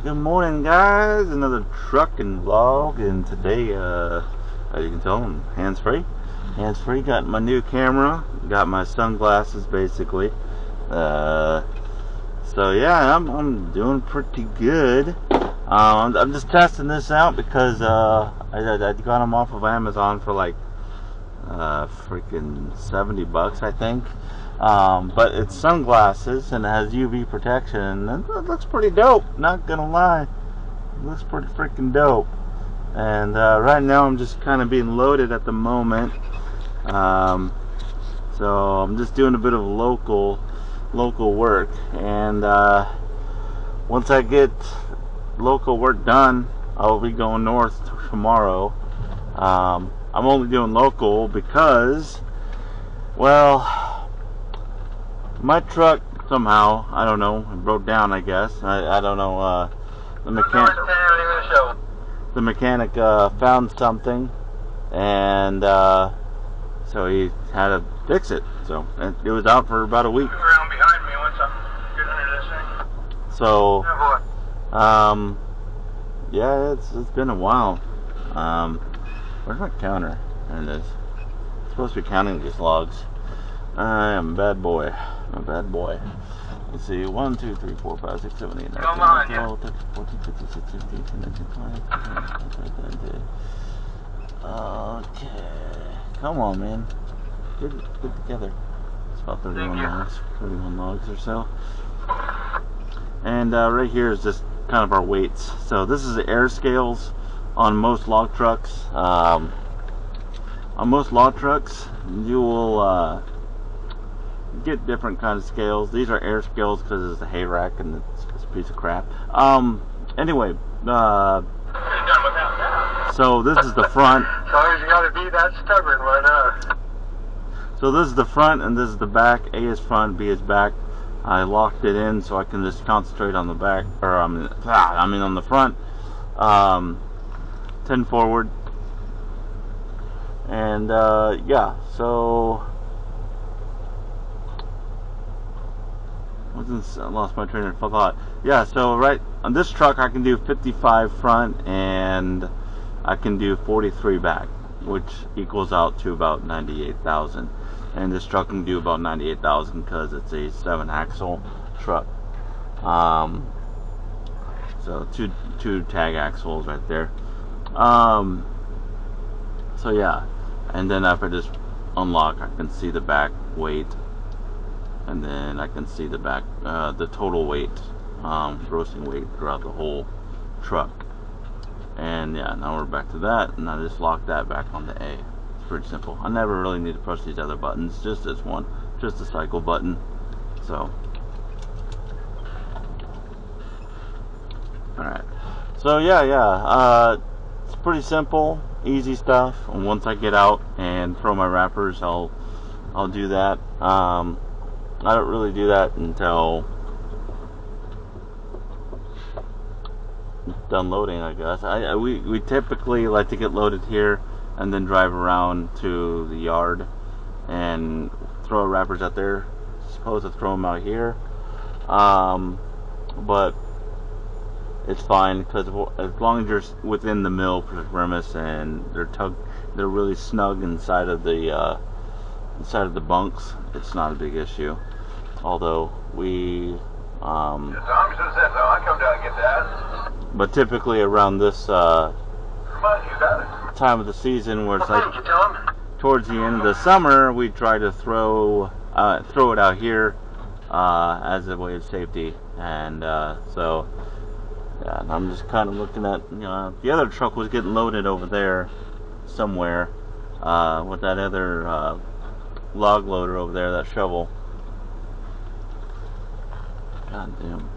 Good morning, guys. Another trucking vlog, and today, as you can tell, I'm hands-free. Hands-free. Got my new camera. Got my sunglasses, basically. So yeah, I'm doing pretty good. I'm just testing this out because I got them off of Amazon for like freaking 70 bucks, I think. But it's sunglasses and it has UV protection, and it looks pretty dope, not gonna lie. It looks pretty freaking dope. And right now I'm just kind of being loaded at the moment. So I'm just doing a bit of local work, and once I get local work done, I'll be going north tomorrow. I'm only doing local because, well, my truck somehow, I don't know, it broke down, I guess. I don't know. The mechanic found something, and so he had to fix it. So it was out for about a week. Around behind me once I get under this thing. So, Oh, yeah, it's been a while. Where's my counter? There it is. I'm supposed to be counting these logs. I am a bad boy. I'm a bad boy. Let's see. 1, 2, 3, 4, 5, 6, 7, 8, 9, 10, 11, 12, 13, 14, 15, 16, 17, 18, 19, 20, 21, 22. Okay. Come on, man. Get together. It's about 31 logs or so. And right here is just kind of our weights. So this is the air scales on most log trucks. On most log trucks, you will get different kinds of scales. These are air scales because it's a hay rack and it's a piece of crap. Anyway, so this is the front. as long as you gotta be that stubborn, why not? So this is the front and this is the back. A is front, B is back. I locked it in so I can just concentrate on the back, or I mean on the front. 10 forward. And yeah, so I lost my train of thought. Yeah, so right on this truck I can do 55 front and I can do 43 back, which equals out to about 98,000. And this truck can do about 98,000 because it's a 7-axle truck. So two tag axles right there. So yeah, and then after this unlock, I can see the back weight, and then I can see the back, the total weight, grossing weight throughout the whole truck. And yeah, now we're back to that, and I just lock that back on the A. It's pretty simple. I never really need to push these other buttons, just this one, just the cycle button. So, alright. So yeah, it's pretty simple, easy stuff. And once I get out and throw my wrappers, I'll do that. I don't really do that until done loading, I guess. We typically like to get loaded here and then drive around to the yard and throw wrappers out there. Supposed to throw them out here, but it's fine because as long as you're within the mill premise and they're really snug inside of the bunks, it's not a big issue. Although we Tom just said so. I come down and get that. but typically around this Come on, you got it. time of the season, where it's Well, like thank you, Tom. towards the end of the summer, we try to throw it out here as a way of safety. And so yeah, and I'm just kind of looking at, the other truck was getting loaded over there somewhere with that other log loader over there, that shovel. God damn.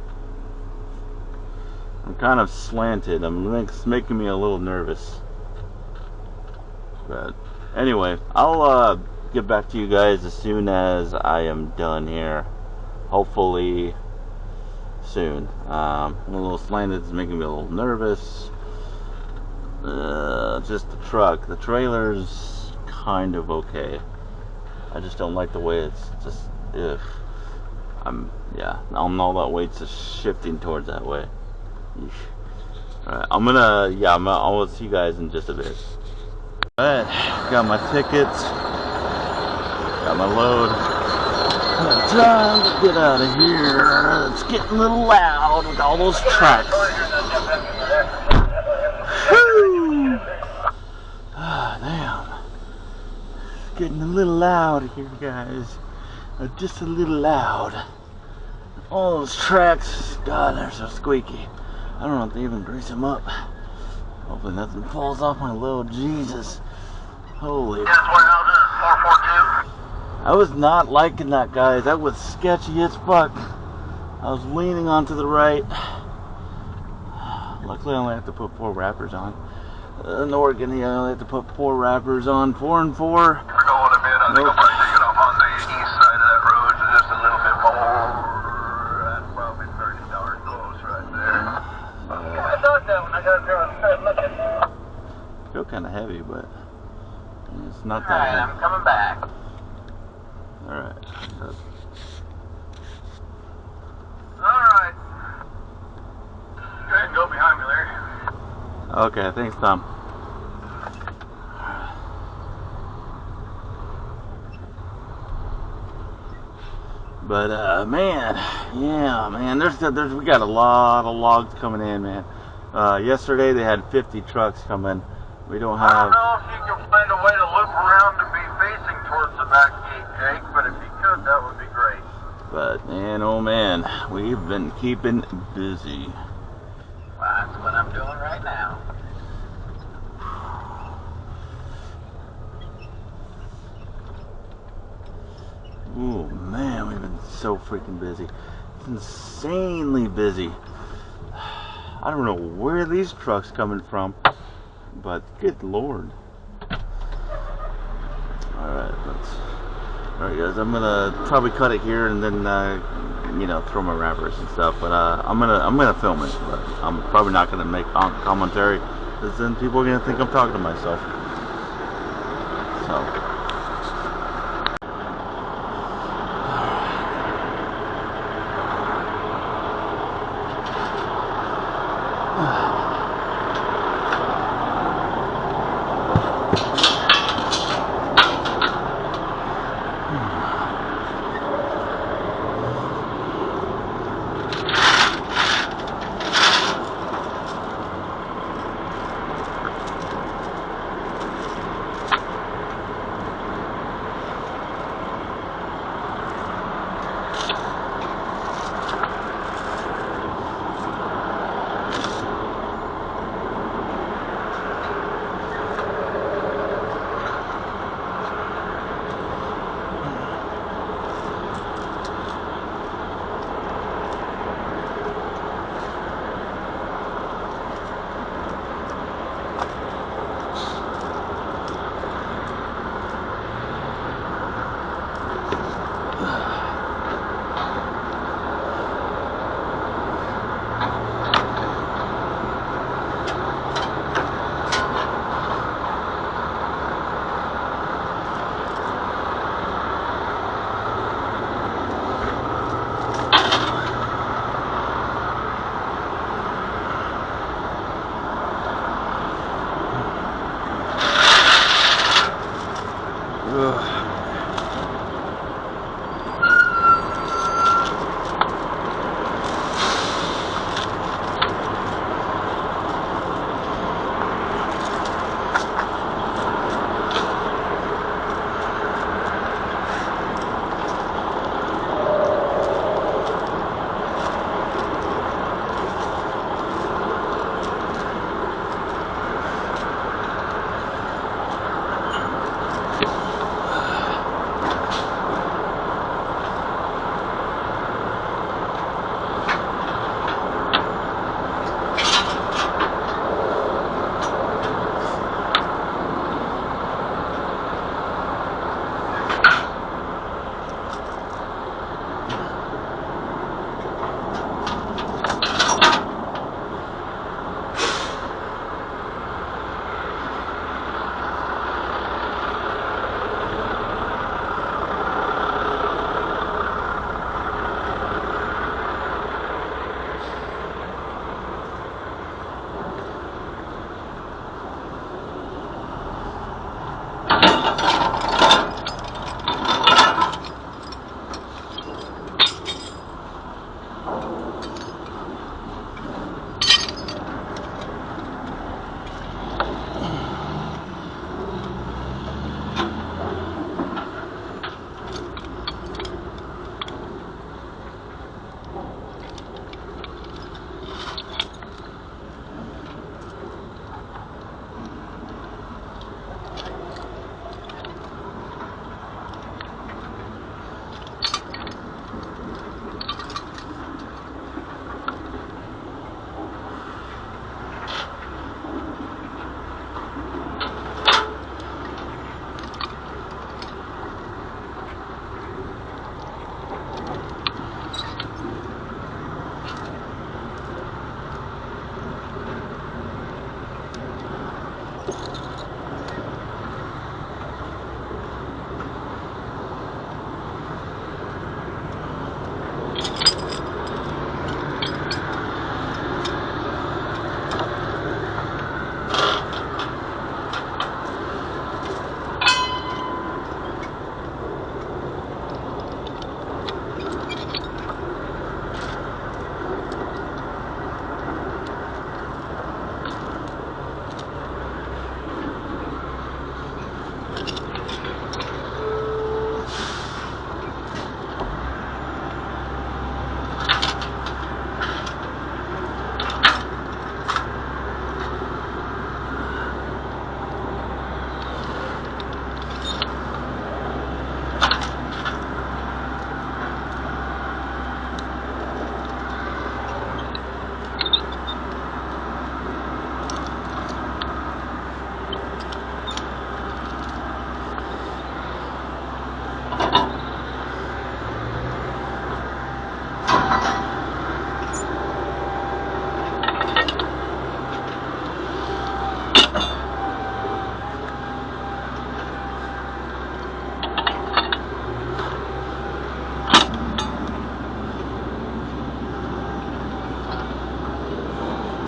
I'm kind of slanted. It's making me a little nervous. But anyway, I'll get back to you guys as soon as I am done here. Hopefully soon. I'm a little slanted. It's making me a little nervous. Just the truck. The trailer's kind of okay. I just don't like the way it's just, yeah, all that weight's just shifting towards that way. Alright, I will see you guys in just a bit. Alright, got my tickets, got my load. Time to get out of here. It's getting a little loud with all those trucks. Whew. Ah, damn. It's getting a little loud here, guys. Just a little loud. All those tracks, God, they're so squeaky. I don't know if they even grease them up. Hopefully nothing falls off my load. Jesus. Holy. Yes, warehouse is 442. I was not liking that, guys. That was sketchy as fuck. I was leaning onto the right. Luckily, I only have to put 4 wrappers on. In Oregon, I only have to put 4 wrappers on. 4 and 4. We're going a bit. I think I'm going to take it off on the east side of that road, so just a little bit more. That's probably 30 yards close right there. I thought that when I got there, I started looking. I feel kind of heavy, but it's not that Alright, heavy. I'm coming back. Alright. Alright. Go ahead and go behind me, Larry. Okay, thanks, Tom. But man, yeah, man, we got a lot of logs coming in, man. Yesterday they had 50 trucks coming. We don't I have. don't know if you can find a way to loop around to be facing towards the back gate, Jake, but if you could, that would be great. But man, oh man, we've been keeping busy. Well, that's what I'm doing right now. Oh man, we've been so freaking busy. It's insanely busy. I don't know where these trucks coming from, but good lord. Alright, guys, I'm gonna probably cut it here and then you know, throw my wrappers and stuff, but I'm gonna film it, but I'm probably not gonna make commentary, because then people are gonna think I'm talking to myself. So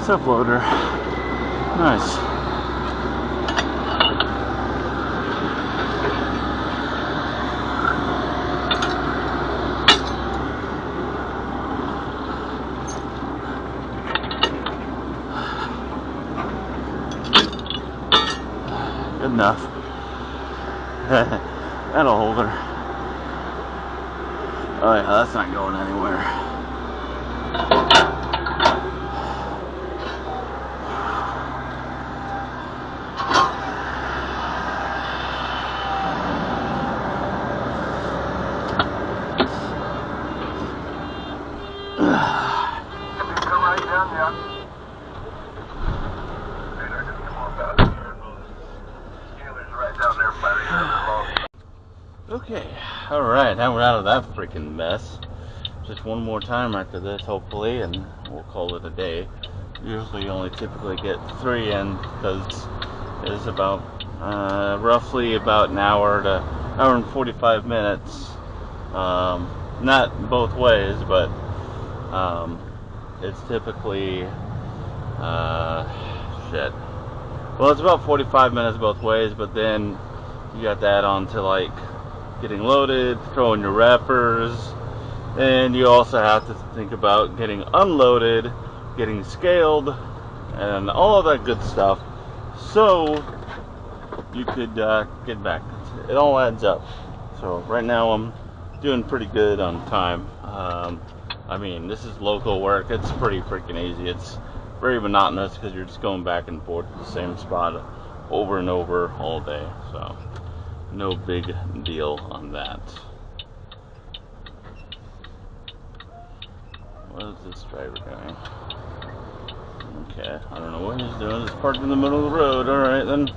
What's up, loader? Nice. Good enough. That'll hold her. Oh yeah, that's not going anywhere. Come right down, yeah. Okay, alright, now we're out of that freaking mess. Just one more time after this, hopefully, and we'll call it a day. Usually you only typically get 3 in, because it's about, roughly about an hour to hour and 45 minutes. Not both ways, but, it's typically, shit. Well, it's about 45 minutes both ways, but then you got that on to like getting loaded, throwing your wrappers, and you also have to think about getting unloaded, getting scaled, and all of that good stuff, so you could get back. It all adds up. So right now I'm doing pretty good on time. I mean, this is local work. It's pretty freaking easy. It's very monotonous because you're just going back and forth to the same spot over and over all day. So no big deal on that. What is this driver doing? Okay, I don't know what he's doing. He's parked in the middle of the road. Alright then.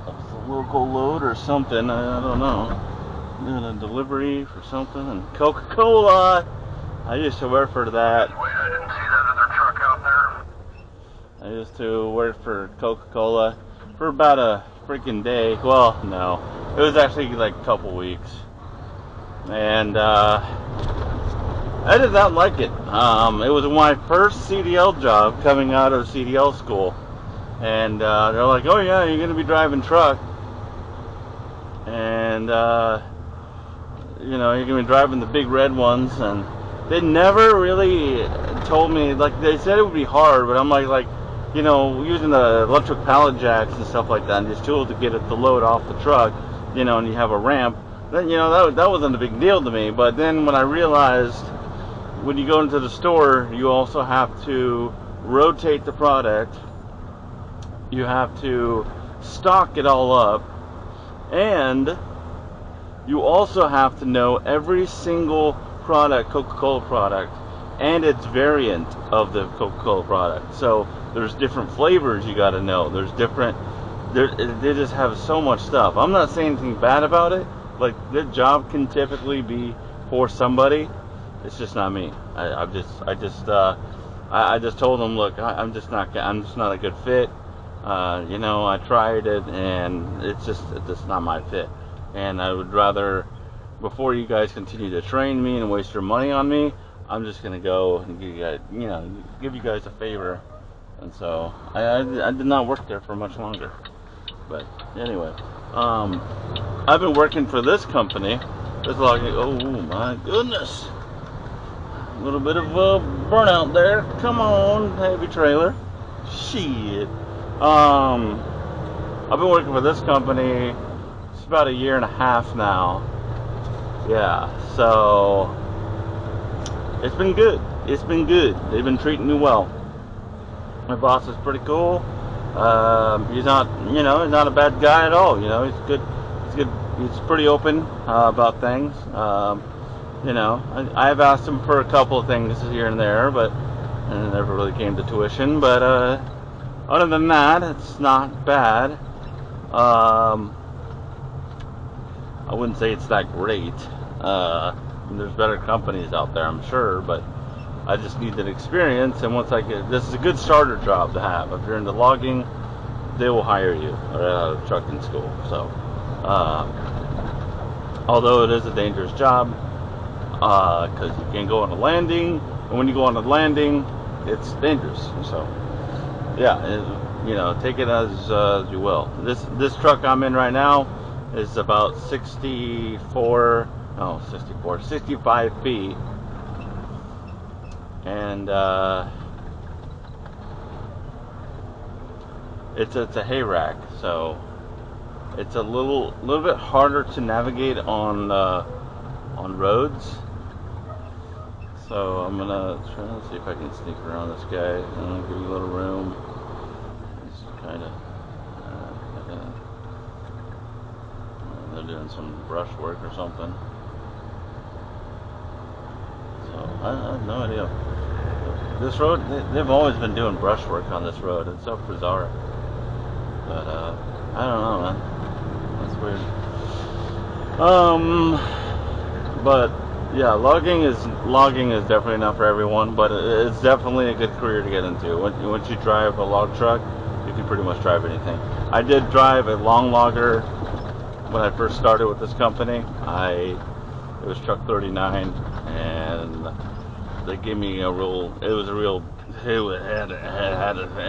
That's a local load or something. I don't know. Doing a delivery for something. And Coca-Cola! I used to work for that. Wait, I didn't see that other truck out there. I used to work for Coca-Cola for about a freaking day. Well, no. It was actually like a couple weeks. And I did not like it. It was my first CDL job coming out of CDL school. And they're like, oh yeah, you're going to be driving truck. And, you know, you're going to be driving the big red ones. And they never really told me, like, they said it would be hard, but I'm like, you know, using the electric pallet jacks and stuff like that, and these tools to get it the load off the truck, you know, and you have a ramp, then, you know, that wasn't a big deal to me. But then when I realized, when you go into the store, you also have to rotate the product, you have to stock it all up, and you also have to know every single product, Coca-Cola product, and its variant of the Coca-Cola product. So there's different flavors you got to know. There's different. They just have so much stuff. I'm not saying anything bad about it. Like, this job can typically be for somebody. It's just not me. I just told them, look, I'm just not a good fit. You know, I tried it, and it's just not my fit. And I would rather, before you guys continue to train me and waste your money on me, I'm just gonna go and give you guys a favor. And so I did not work there for much longer. But anyway, I've been working for this company. It's like, oh my goodness, a little bit of a burnout there. Come on, heavy trailer. Shit. I've been working for this company. It's about 1.5 years now. Yeah, so it's been good. It's been good. They've been treating me well. My boss is pretty cool. He's not, you know, he's not a bad guy at all. You know, he's good. He's good. He's pretty open about things. You know, I've asked him for a couple of things here and there, but it never really came to tuition. But other than that, it's not bad. I wouldn't say it's that great. There's better companies out there, I'm sure, but I just need that experience. And once I get, this is a good starter job to have. If you're into logging, they will hire you right out of trucking school. So, although it is a dangerous job, because you can't go on a landing, and when you go on a landing, it's dangerous. So yeah, you know, take it as you will. This truck I'm in right now is about 65 feet, and it's a hay rack, so it's a little bit harder to navigate on roads. So I'm gonna try to see if I can sneak around this guy. I'm gonna give you a little room. Just kind of they're doing some brush work or something. So I have no idea. This road, they've always been doing brush work on this road. It's so bizarre. But I don't know, man. That's weird. But yeah, logging is definitely not for everyone, but it's definitely a good career to get into. Once you drive a log truck, you can pretty much drive anything. I did drive a long logger when I first started with this company. It was truck 39, and they gave me it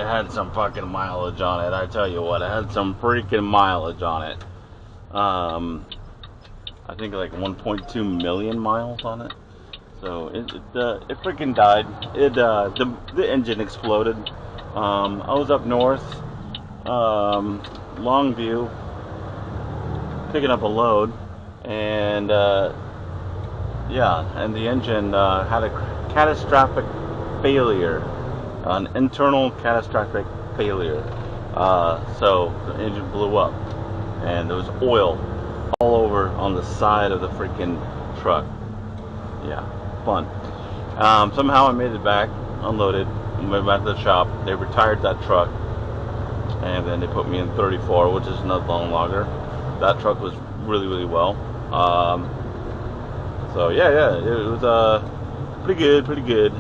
had some fucking mileage on it. I tell you what, it had some freaking mileage on it. I think like 1.2 million miles on it. So it freaking died. The engine exploded. I was up north, Longview, picking up a load, and and the engine had a catastrophic failure, an internal catastrophic failure. So the engine blew up, and there was oil all over on the side of the freaking truck. Yeah, fun. Somehow I made it back, unloaded, went back to the shop. They retired that truck, and then they put me in 34, which is another long logger. That truck was really well. So yeah, it was pretty good.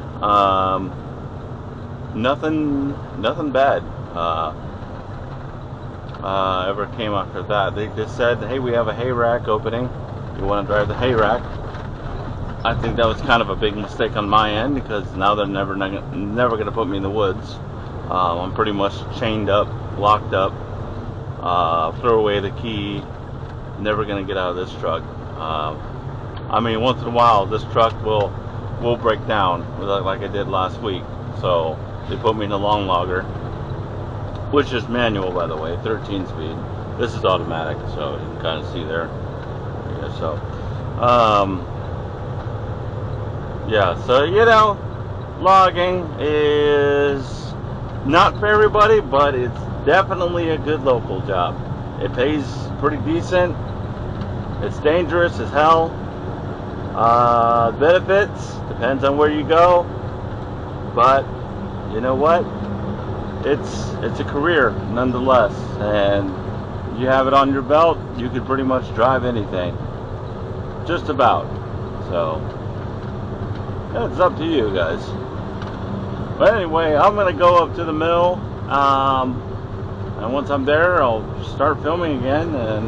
Nothing bad ever came after that. They just said, hey, we have a hay rack opening. You want to drive the hay rack? I think that was kind of a big mistake on my end, because now they're never going to put me in the woods. I'm pretty much chained up, locked up. Throw away the key. Never going to get out of this truck. I mean, once in a while, this truck will break down, like I did last week. So they put me in a long logger, which is manual, by the way, 13 speed. This is automatic, so you can kind of see there. Yeah, so, so you know, logging is not for everybody, but it's definitely a good local job. It pays pretty decent. It's dangerous as hell. Benefits depends on where you go, but you know what? It's a career nonetheless, and you have it on your belt, you can pretty much drive anything, just about. So yeah, it's up to you guys. But anyway, I'm gonna go up to the mill, and once I'm there, I'll start filming again, and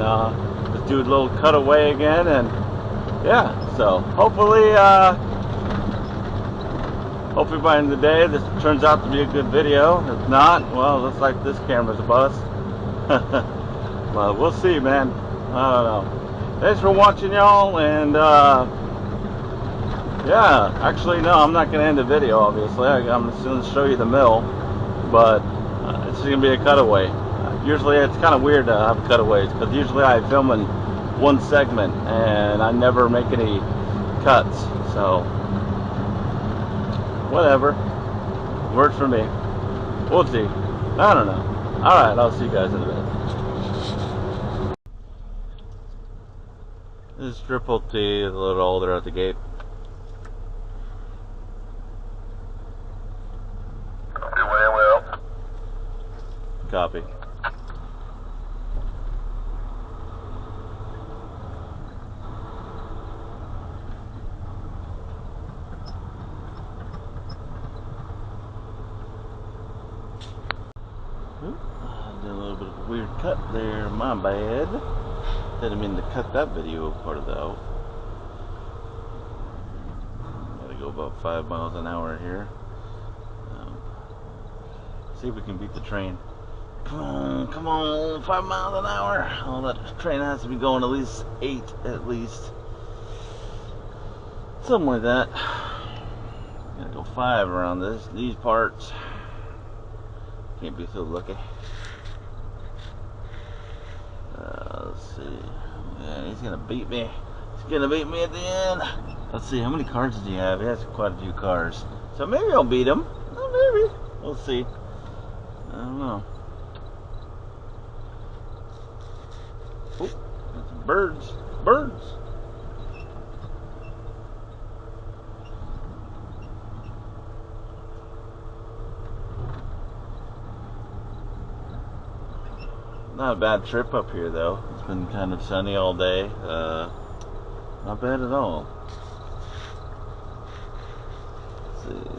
just do a little cutaway again, and yeah. So hopefully by the end of the day, this turns out to be a good video. If not, well, looks like this camera's a bust. Well, we'll see, man. I don't know. Thanks for watching, y'all, and yeah, actually, no, I'm not going to end the video, obviously. I'm just going to show you the mill, but it's going to be a cutaway. Usually, it's kind of weird to have cutaways, because usually I film in one segment, and I never make any cuts, so whatever, works for me. We'll see. I don't know. Alright, I'll see you guys in a bit. This is Triple T, a little older at the gate. Well. Copy. Did a little bit of a weird cut there, my bad. Didn't mean to cut that video part though. Gotta go about 5 miles an hour here. See if we can beat the train. Come on, 5 miles an hour. Oh, that train has to be going at least 8, at least. Something like that. Gotta go 5 around these parts. Can't be so lucky. Let's see. Yeah, he's gonna beat me. He's gonna beat me at the end. Let's see, how many cars does he have? He has quite a few cars. So maybe I'll beat him. Maybe. We'll see. I don't know. Oh, got some birds. Birds. Not a bad trip up here though. It's been kind of sunny all day. Not bad at all. Let's see.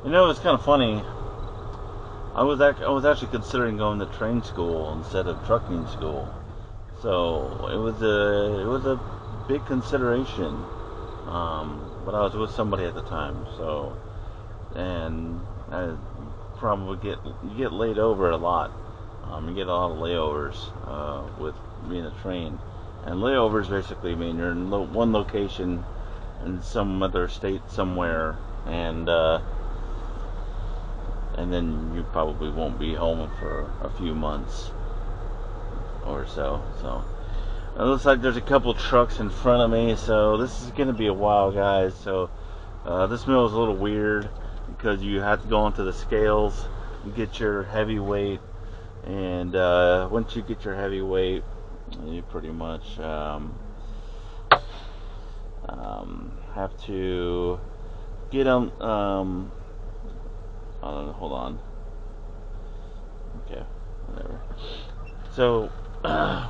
You know, it's kind of funny. I was actually considering going to train school instead of trucking school, so it was a big consideration. But I was with somebody at the time, so, and I probably you get laid over a lot. You get a lot of layovers with being a train, and layovers basically mean you're in one location in some other state somewhere, and then you probably won't be home for a few months or so. So it looks like there's a couple trucks in front of me, so this is going to be a while, guys. So this mill is a little weird because you have to go onto the scales and get your heavy weight, and once you get your heavy weight, you pretty much have to get them. Hold on. Okay, whatever. So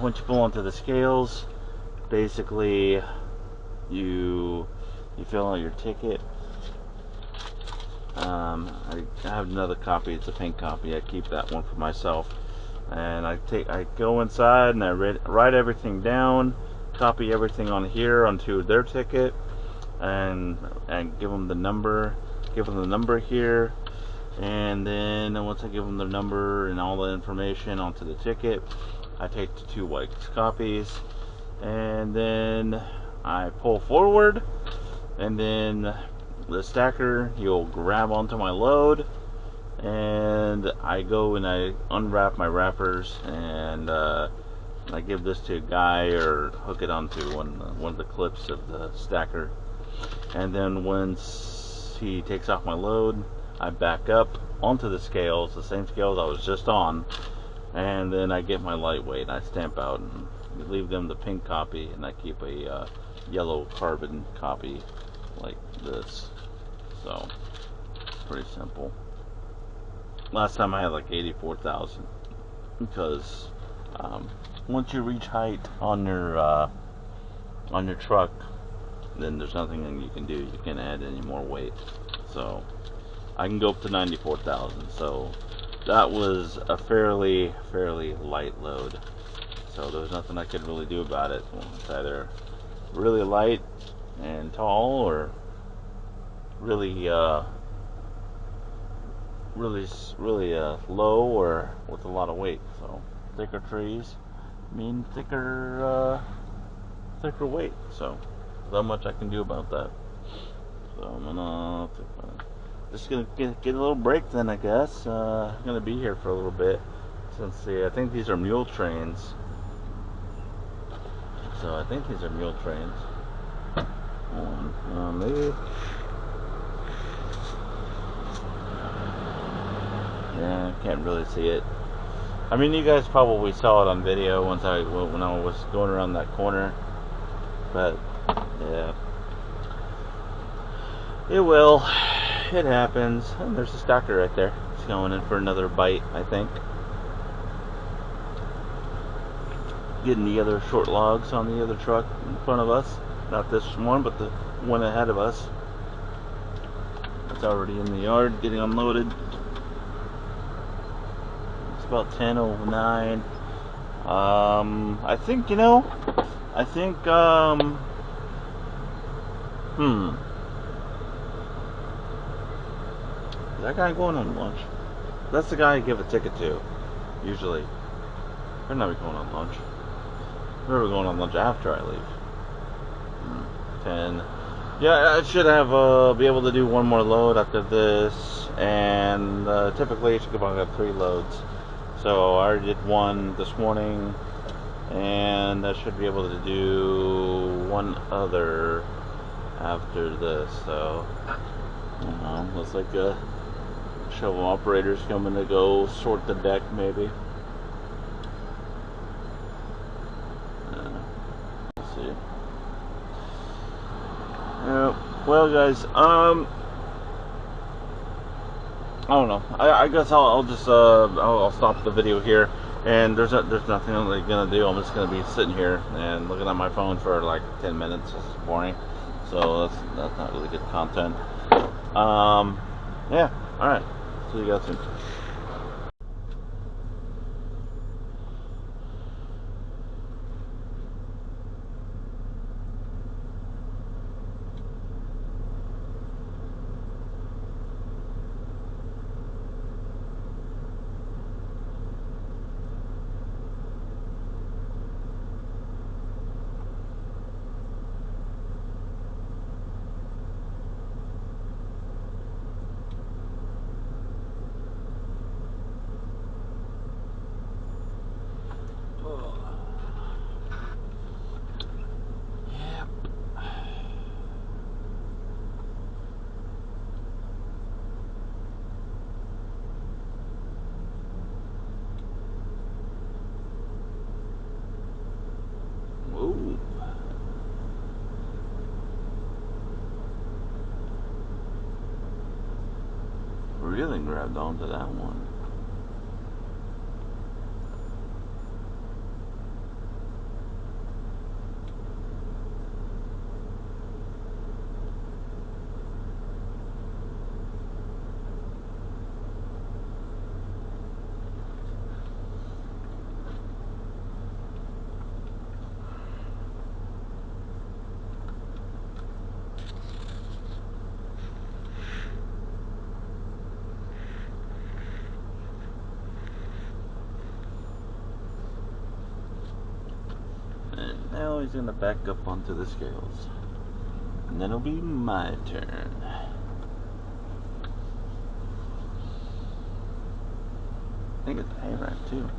once you pull onto the scales, basically you fill out your ticket. I have another copy. It's a pink copy. I keep that one for myself. And I go inside and I write everything down, copy everything on here onto their ticket, and give them the number. Give them the number here. And then once I give them the number and all the information onto the ticket, I take the 2 white copies, and then I pull forward, and then the stacker, you'll grab onto my load, and I go and I unwrap my wrappers, and I give this to a guy or hook it onto one of the clips of the stacker, and then once he takes off my load, I back up onto the scales, the same scales I was just on, and then I get my lightweight. I stamp out and leave them the pink copy, and I keep a yellow carbon copy like this. So it's pretty simple. Last time I had like 84,000, because once you reach height on your truck, then there's nothing that you can do. You can't add any more weight. So I can go up to 94,000. So that was a fairly light load. So there was nothing I could really do about it. It's either really light and tall, or really low, or with a lot of weight. So thicker trees mean thicker weight. So there's not much I can do about that. So I'm just gonna get a little break then, I guess. I'm gonna be here for a little bit, since I think these are mule trains. So I think these are mule trains. Maybe. Yeah, I can't really see it. I mean, you guys probably saw it on video when I was going around that corner. But yeah, it will. It happens. And there's a stacker right there. It's going in for another bite, I think. Getting the other short logs on the other truck in front of us. Not this one, but the one ahead of us. It's already in the yard getting unloaded. It's about 10:09. I think, you know, I think, is that guy going on lunch? That's the guy I give a ticket to, usually. They're not going on lunch. They're going on lunch after I leave. 10. Yeah, I should have, be able to do one more load after this, and, typically I should about have 3 loads. So I already did one this morning, and I should be able to do one other after this. So, looks like shovel operators coming to go sort the deck, maybe. Let's see. Well, guys, I don't know. I guess I'll just I'll stop the video here. And there's nothing I'm really gonna do. I'm just gonna be sitting here and looking at my phone for like 10 minutes. It's boring. So that's not really good content. Yeah. All right. See you guys soon. Really grabbed onto that one. And now he's gonna back up onto the scales. And then it'll be my turn. I think it's a hay rack too.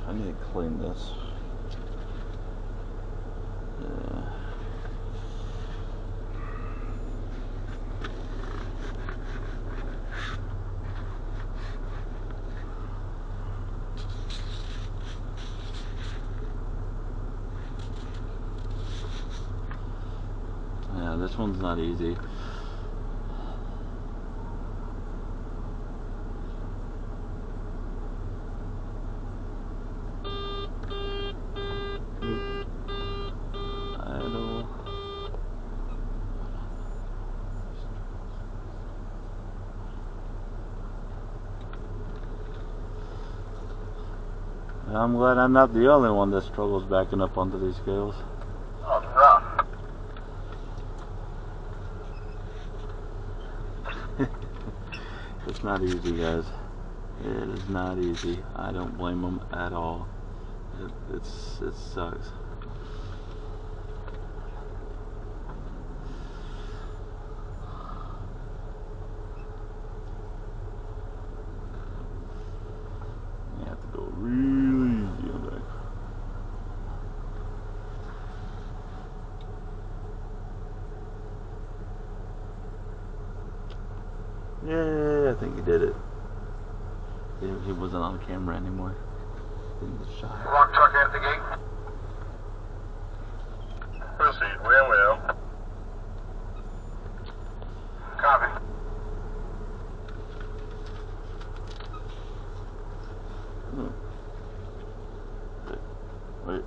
I need to clean this. Yeah, this one's not easy. I'm glad I'm not the only one that struggles backing up onto these scales. Oh, rough. It's not easy, guys. It is not easy. I don't blame them at all. It sucks. You have to go really easy on that. Yeah, I think he did it. He wasn't on camera anymore. Didn't get shot. Rock truck at the gate. Proceed. Will. Copy. Wait.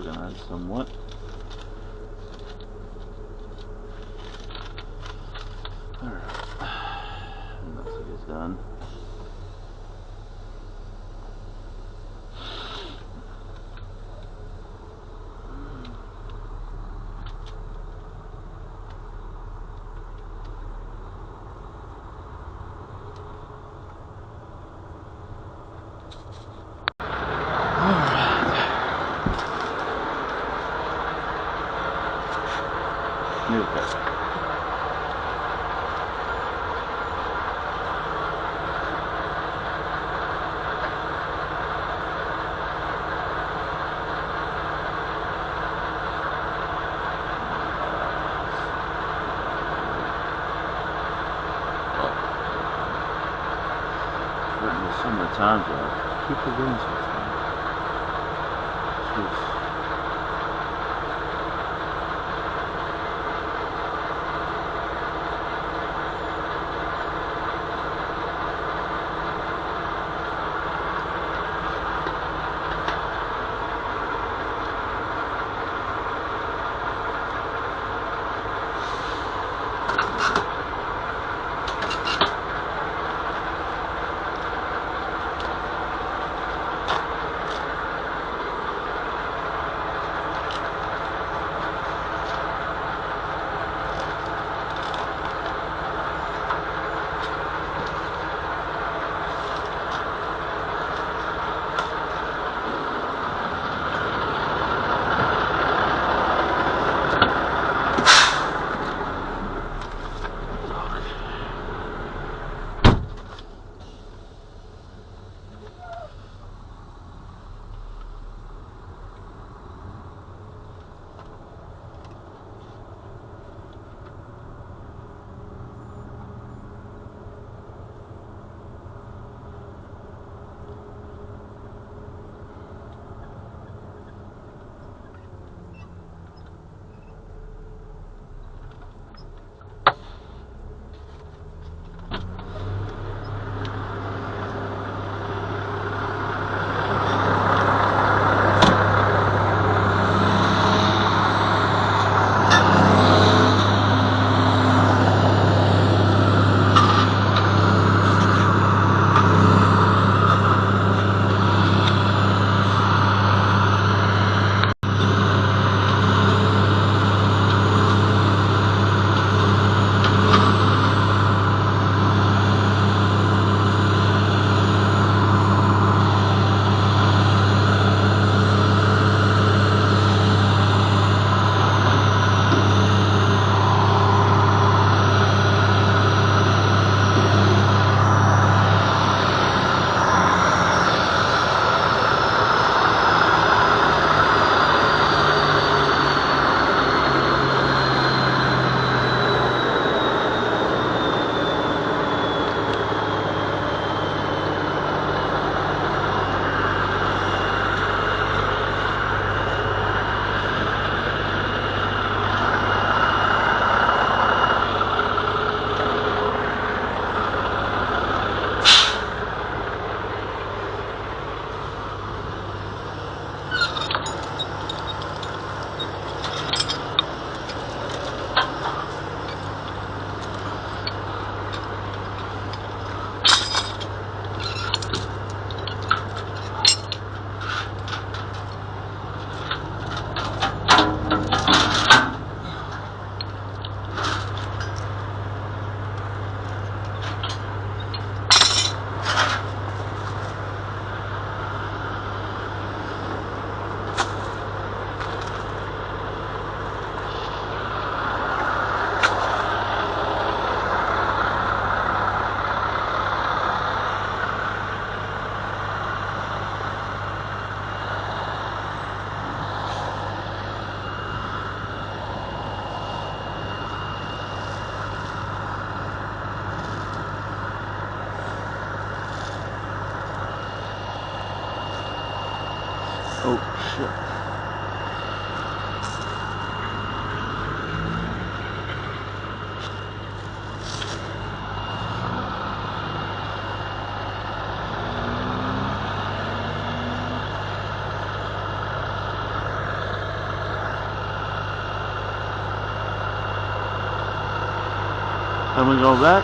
organized somewhat. Alright. Looks like it's done. Okay. Summertime job. People doing something. Jeez. Then we go back.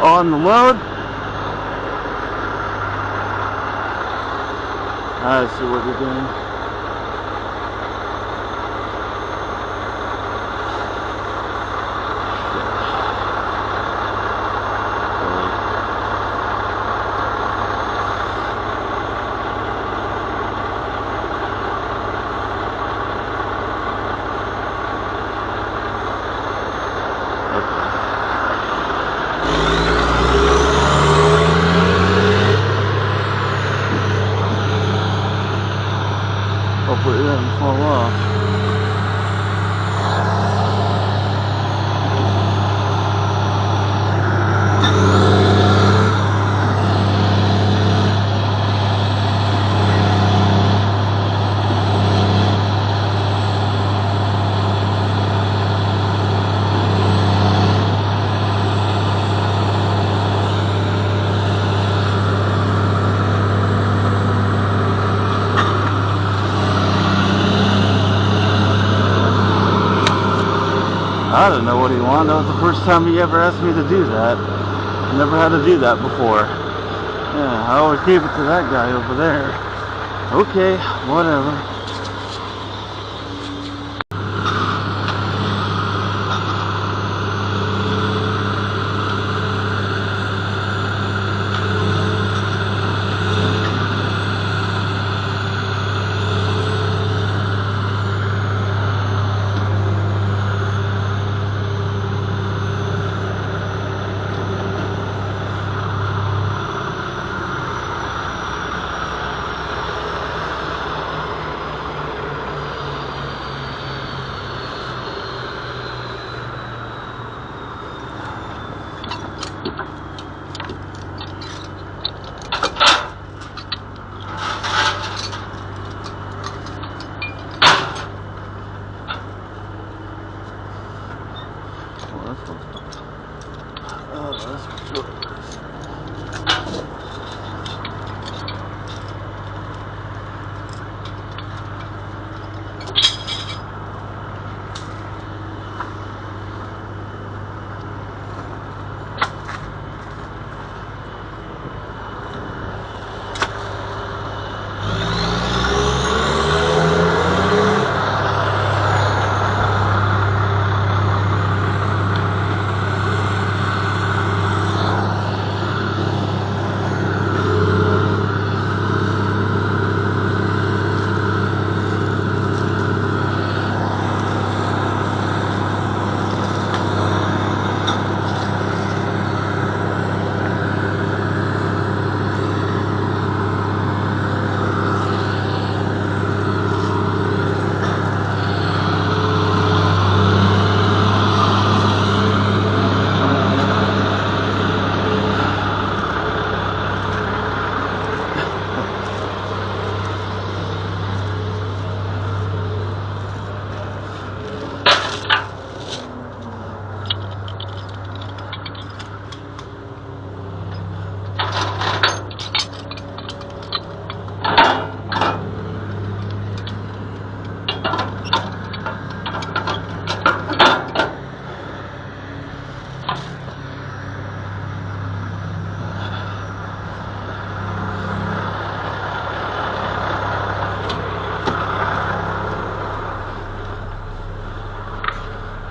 On the load. I see what you're doing. Hopefully it doesn't fall off. I don't know what he wanted. That was the first time he ever asked me to do that. Never had to do that before. Yeah, I always gave it to that guy over there. Okay, whatever.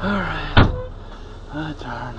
Alright, my turn.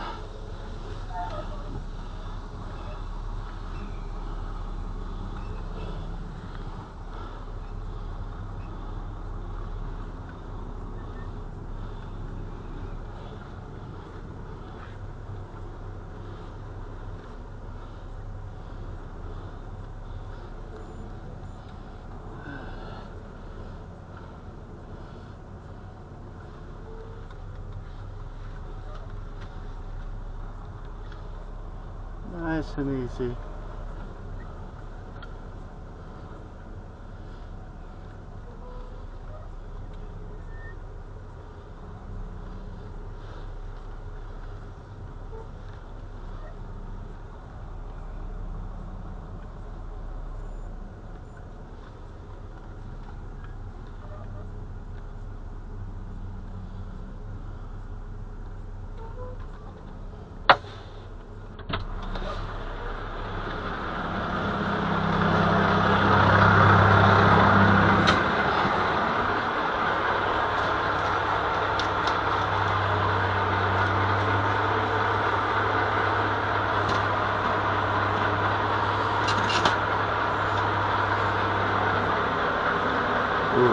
Nice and easy.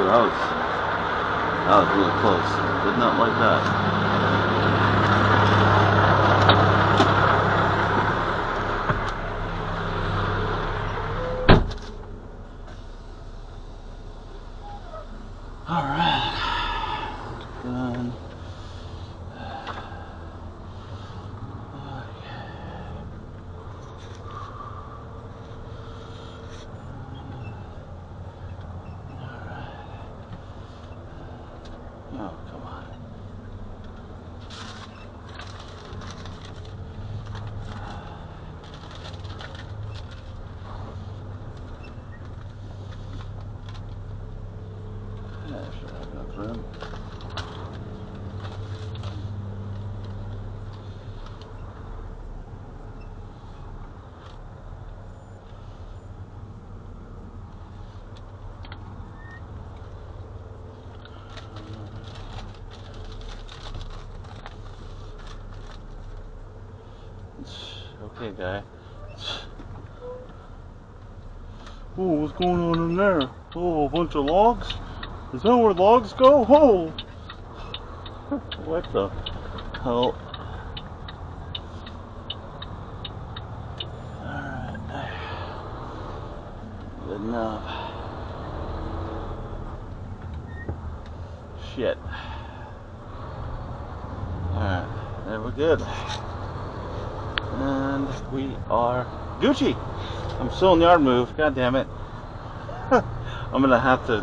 that was really close. Did not like that. All right. Done. Oh, come on. Yeah, I should have enough room. Okay, guy. Oh, what's going on in there? Oh, a bunch of logs? Is that where logs go? Oh! What the hell? Alright. Good enough. Shit. Alright, there we're good. And we are Gucci. I'm still in yard move. God damn it. I'm gonna have to,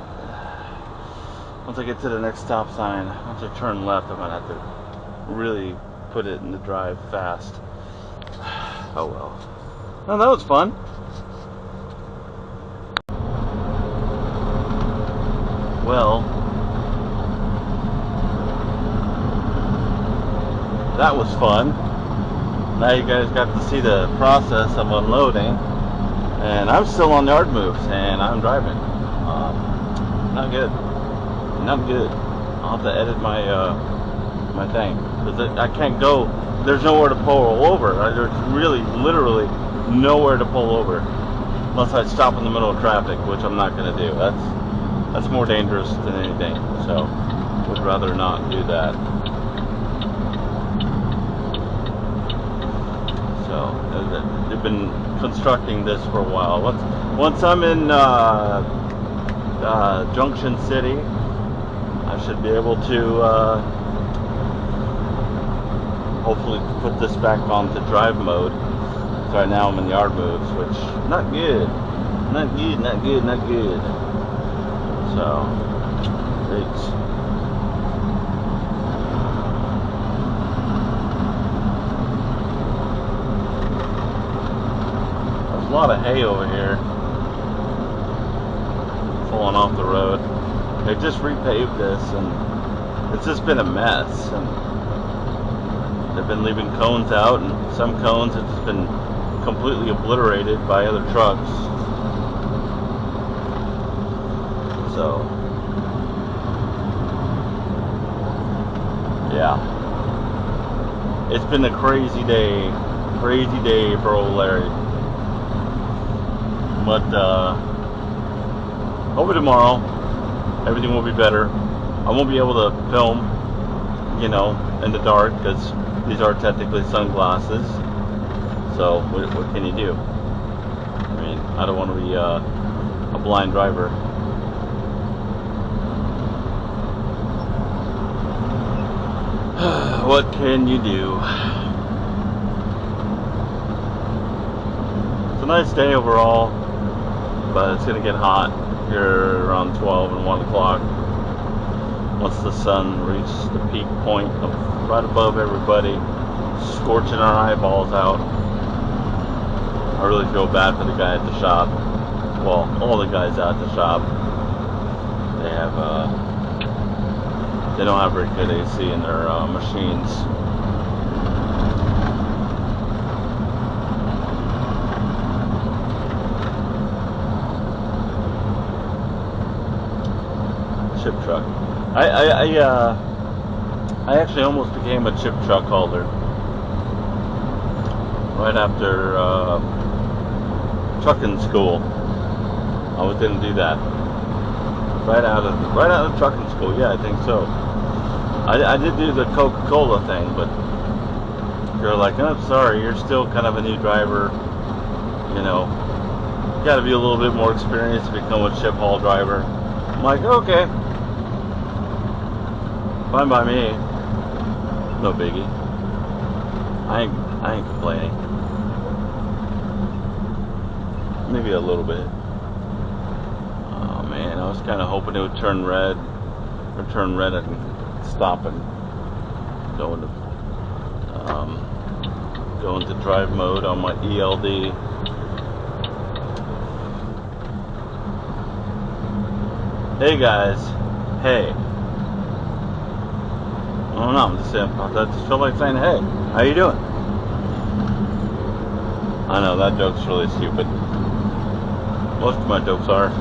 once I get to the next stop sign, once I turn left, I'm gonna have to really put it in the drive fast. Oh well. Oh, that was fun. Well, that was fun. Now you guys got to see the process of unloading, and I'm still on yard moves and I'm driving. Not good. Not good. I'll have to edit my my thing, because I can't go. There's nowhere to pull over. There's really, literally nowhere to pull over unless I stop in the middle of traffic, which I'm not going to do. That's more dangerous than anything. So would rather not do that. So they've been constructing this for a while. Once I'm in Junction City, I should be able to hopefully put this back onto drive mode. So right now I'm in yard moves, which not good. Not good, not good, not good. So thanks. There's a lot of hay over here falling off the road. They just repaved this, and it's just been a mess. And they've been leaving cones out, and some cones have just been completely obliterated by other trucks. So, yeah. It's been a crazy day for old Larry. But, hopefully tomorrow, everything will be better. I won't be able to film, you know, in the dark, because these are technically sunglasses. So what can you do? I mean, I don't want to be a blind driver. What can you do? It's a nice day overall, but it's gonna get hot here around 12 and 1 o'clock. Once the sun reaches the peak point of right above everybody, scorching our eyeballs out. I really feel bad for the guy at the shop. Well, all the guys out at the shop. They don't have very good AC in their machines. Chip truck. I actually almost became a chip truck hauler right after trucking school. I was going to do that. right out of trucking school. Yeah, I think so. I did do the Coca-Cola thing, but you're like, oh, I'm sorry, you're still kind of a new driver. You know, you got to be a little bit more experienced to become a ship haul driver. I'm like, okay, fine by me. No biggie. I ain't complaining. Maybe a little bit. Oh man, I was kind of hoping it would turn red, or turn red and stop and go into drive mode on my ELD. Hey guys, hey. I don't know, I'm just saying, I just feel like saying, hey, how you doing? I know, that joke's really stupid. Most of my jokes are.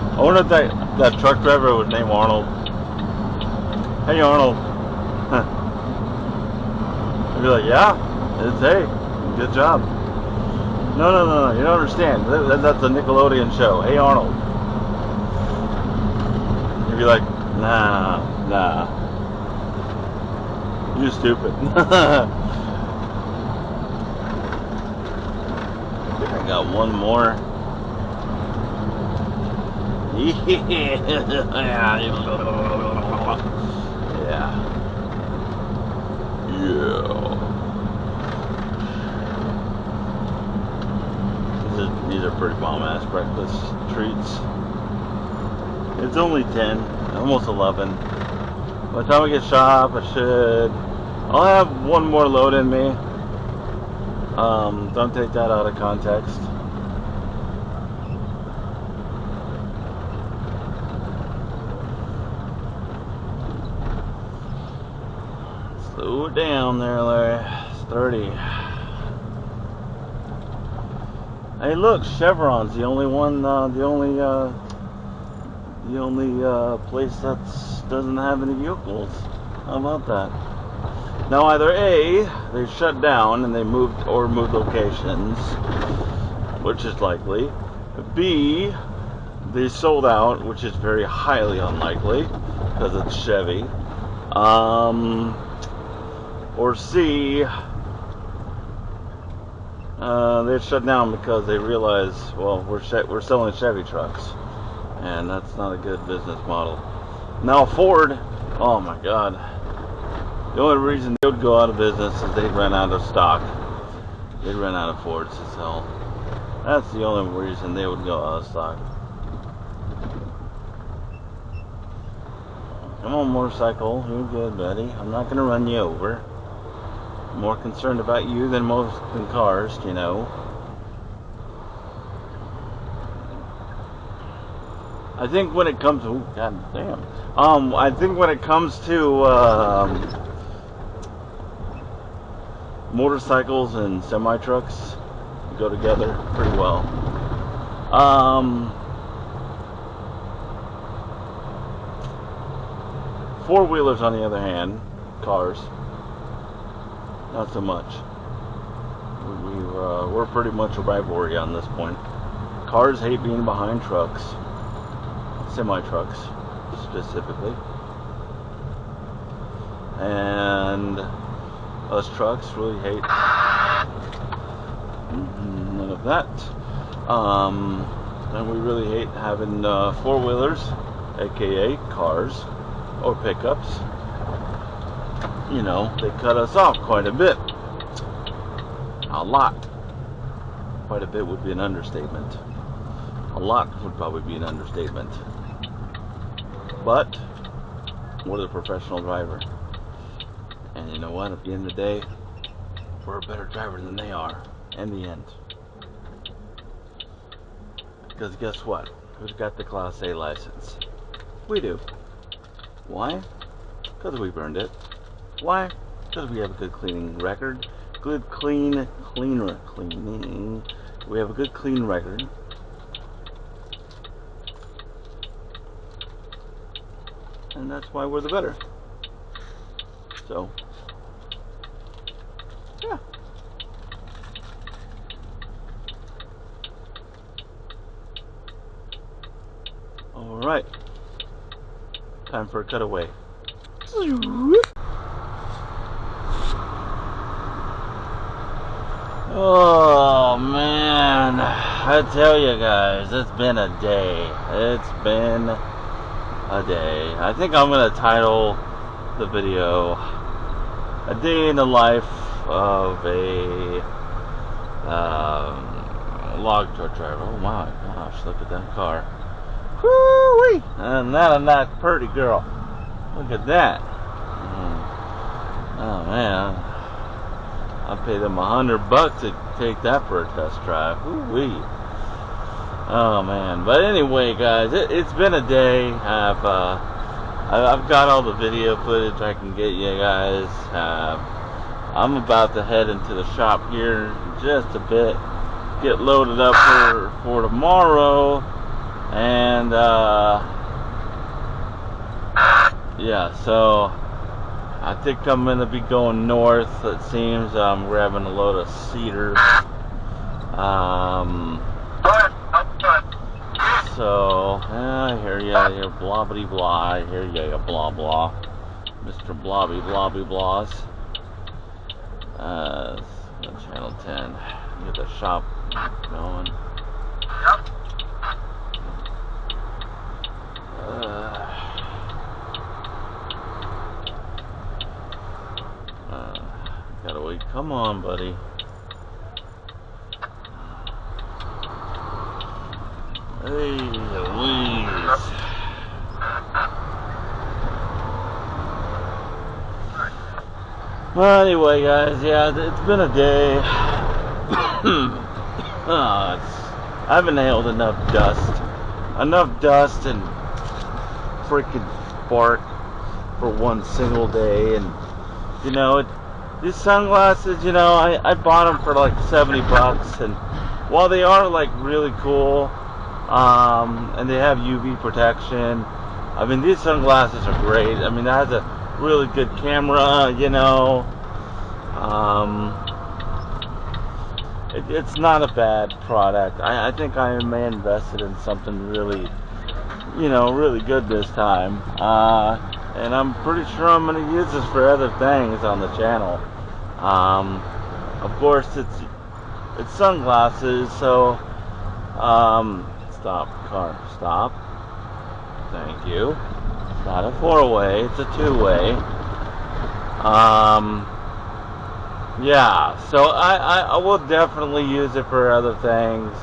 I wonder if that truck driver was named Arnold. Hey Arnold. I'd be like, yeah, it's hey, good job. No, you don't understand. That's a Nickelodeon show. Hey Arnold. You'd be like, nah. You're stupid. I think I got one more. Yeah. These are pretty bomb-ass breakfast treats. It's only 10, almost 11. By the time I get shop, I'll have one more load in me. Don't take that out of context. Slow it down there, Larry. It's 30. Hey, look, Chevron's the only one, the only place that doesn't have any vehicles. How about that? Now, either A, they shut down and they moved locations, which is likely. B, they sold out, which is very highly unlikely because it's Chevy. Or C, they shut down because they realized, well, we're selling Chevy trucks, and that's not a good business model. Now Ford, oh my God, the only reason they would go out of business is they'd run out of stock. They'd run out of Fords to sell. That's the only reason they would go out of stock. Come on, motorcycle, you're good, buddy. I'm not gonna run you over. I'm more concerned about you than cars, you know. I think when it comes to, god damn. I think when it comes to motorcycles and semi trucks, go together pretty well. Four-wheelers, on the other hand, cars, not so much. We're pretty much a rivalry on this point. Cars hate being behind trucks, semi-trucks specifically, and us trucks really hate none of that. And we really hate having four-wheelers, aka cars or pickups. You know, they cut us off quite a bit. A lot. Quite a bit would be an understatement. A lot would probably be an understatement. But we're the professional driver. And you know what? At the end of the day, we're a better driver than they are. In the end. Because guess what? Who's got the Class A license? We do. Why? Because we've earned it. Why? Because we have a good cleaning record. We have a good clean record. And that's why we're the better. So, yeah. Alright. Time for a cutaway. Oh man, I tell you guys, it's been a day. It's been a day. I think I'm gonna title the video "A Day in the Life of a log truck driver." Oh my gosh, look at that car. Woo-wee! And that a nice pretty girl. Look at that. Oh man, I paid them $100 to take that for a test drive. Woo-wee. Oh man, but anyway, guys, it's been a day. I've got all the video footage I can get you guys. I'm about to head into the shop here in just a bit, get loaded up for tomorrow, and yeah, so I think I'm gonna be going north. It seems I'm grabbing a load of cedar. So I hear ya, you blah blah blah. I hear ya, you blah blah, Mr. Blobby Blobby Blahs. Channel 10. Get the shop going. Gotta wait. Come on, buddy. Hey, Louise. Well, anyway, guys, yeah, it's been a day. I haven't inhaled enough dust and freaking bark for one single day. And you know, these sunglasses, you know, I bought them for like $70, and while they are like really cool, and they have UV protection, I mean, these sunglasses are great. I mean, that has a really good camera, you know. It's not a bad product. I think I may invested in something really, you know, really good this time. And I'm pretty sure I'm going to use this for other things on the channel. Of course, it's sunglasses, so stop, car, stop. Thank you. It's not a four-way, it's a two-way. Yeah, so I will definitely use it for other things.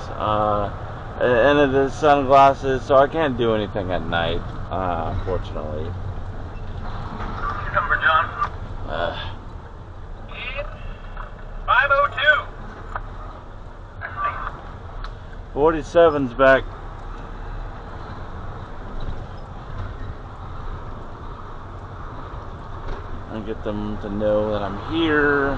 And it is sunglasses, so I can't do anything at night, unfortunately. Number, John. 502. 47's back. I get them to know that I'm here.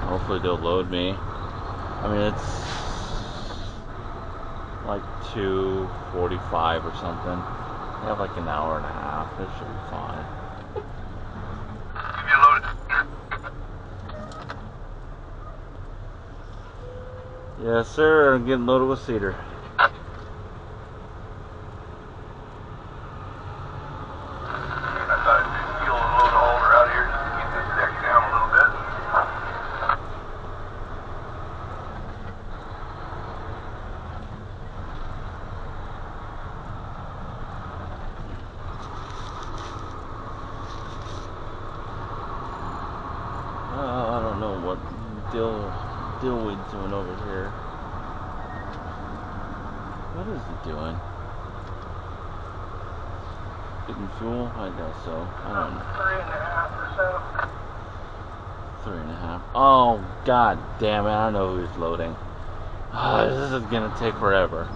Hopefully they'll load me. I mean, it's like 2:45 or something. I have like an hour and a half. This should be fine. You loaded. Yes, sir. I'm getting loaded with cedar. I don't know what Dillweed's doing over here. What is he doing? Getting fuel? I guess so. I don't know. 3.5 or so. 3.5. Oh, god damn it. I don't know who's loading. This is gonna take forever.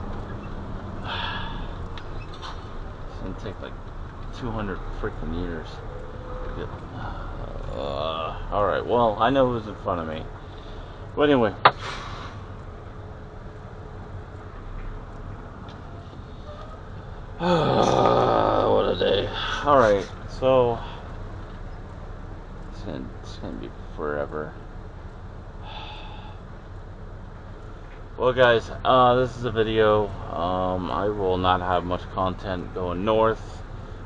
It's gonna take like 200 freaking years. Alright, well, I know who's in front of me. But anyway. What a day. Alright, so it's gonna be forever. Well, guys, this is a video. I will not have much content going north,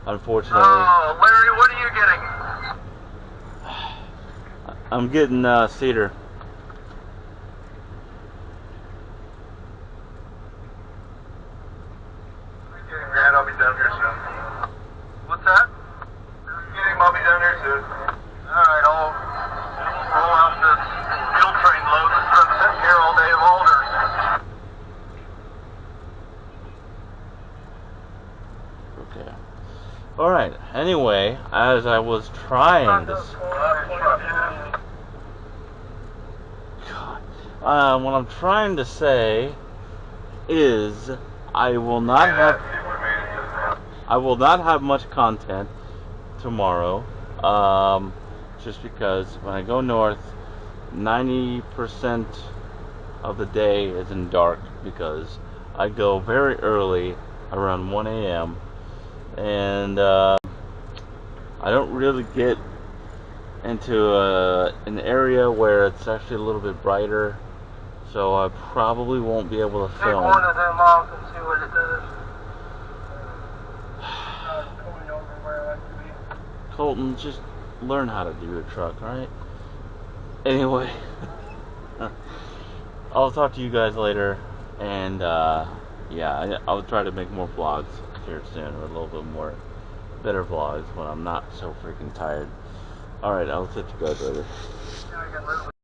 unfortunately. Oh, Larry, what are you getting? I'm getting cedar. Okay, Grant, I'll be down here soon. What's that? Getting, I'll be down here soon. Alright, I'll roll out this fuel train load that's been sitting here all day of alders. Okay. Alright, anyway, as I was trying to... God. What I'm trying to say is I will not have much content tomorrow, just because when I go north, 90% of the day is in dark because I go very early, around 1 a.m. and I don't really get into an area where it's actually a little bit brighter, so I probably won't be able to Take film. one of them off and see what it does. Colton, just learn how to do a truck, alright? Anyway, I'll talk to you guys later, and yeah, I'll try to make more vlogs here soon, or a little bit more better vlogs when I'm not so freaking tired. Alright, I'll catch you guys later.